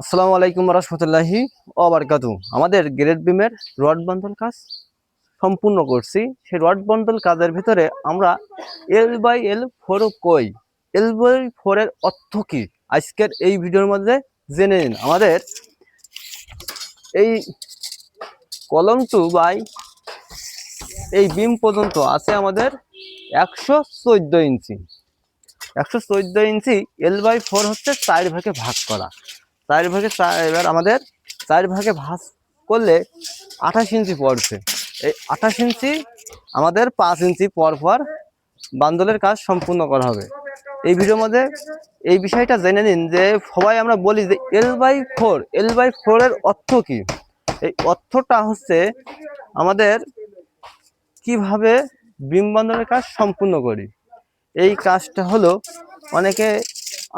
আসসালামু আলাইকুম রাহমাতুল্লাহি ওয়া বারাকাতু। আমাদের গ্রেড বিমের রড বন্ধন কাজ সম্পূর্ণ করছি। সেই রড বন্ধন কাজের ভিতরে আমরা L/L4 কই, L/4 এর অর্থ কি আজকের এই ভিডিওর মধ্যে জেনে নিন। আমাদের এই কলম টু বাই এই বিম পর্যন্ত আছে আমাদের 114 ইঞ্চি। 114 ইঞ্চি L/4 হচ্ছে 4 ভাগে ভাগ করা। 4 ভাগে এবার আমাদের 4 ভাগে ভাগ করলে 28 ইঞ্চি পড়ছে। এই 28 ইঞ্চি আমাদের 5 ইঞ্চি পর পর বান্দলের কাজ সম্পূর্ণ করা হবে। এই ভিডিওর মধ্যে এই বিষয়টা জেনে নিন যে সবাই আমরা বলি যে L/4 এর অর্থ কি। এই অর্থটা হচ্ছে আমাদের কিভাবে বিম বান্দলের কাজ সম্পূর্ণ করি। এই কাজটা হলো অনেকে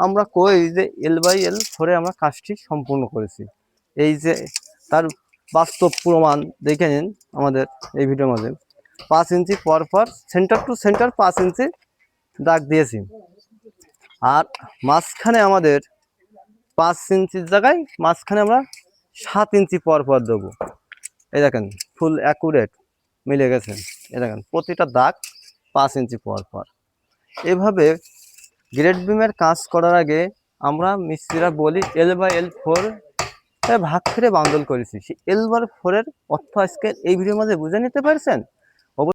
আমরা কই যে L/L4 আমরা কাজটি সম্পূর্ণ করেছি। এই যে তার বাস্তব প্রমাণ দেখে নিন আমাদের এই ভিডিওর মধ্যে। 5 ইঞ্চি পর পর সেন্টার টু সেন্টার 5 ইঞ্চি দাগ দিয়েছি। আর মাঝখানে আমাদের 5 ইঞ্চির জায়গায় মাঝখানে আমরা 7 ইঞ্চি পর পর দেবো। এই দেখেন ফুল অ্যাকুরেট মিলে গেছে। এই দেখেন প্রতিটা দাগ 5 ইঞ্চি পর পর। এভাবে গ্রেড বিমের কাজ করার আগে আমরা মিস্ত্রিরা বলি L/L4 ভাগ করে বান্দল করেছি। সেই L/4 এর অর্থ আজকে এই ভিডিওর মধ্যে বুঝে নিতে পারছেন।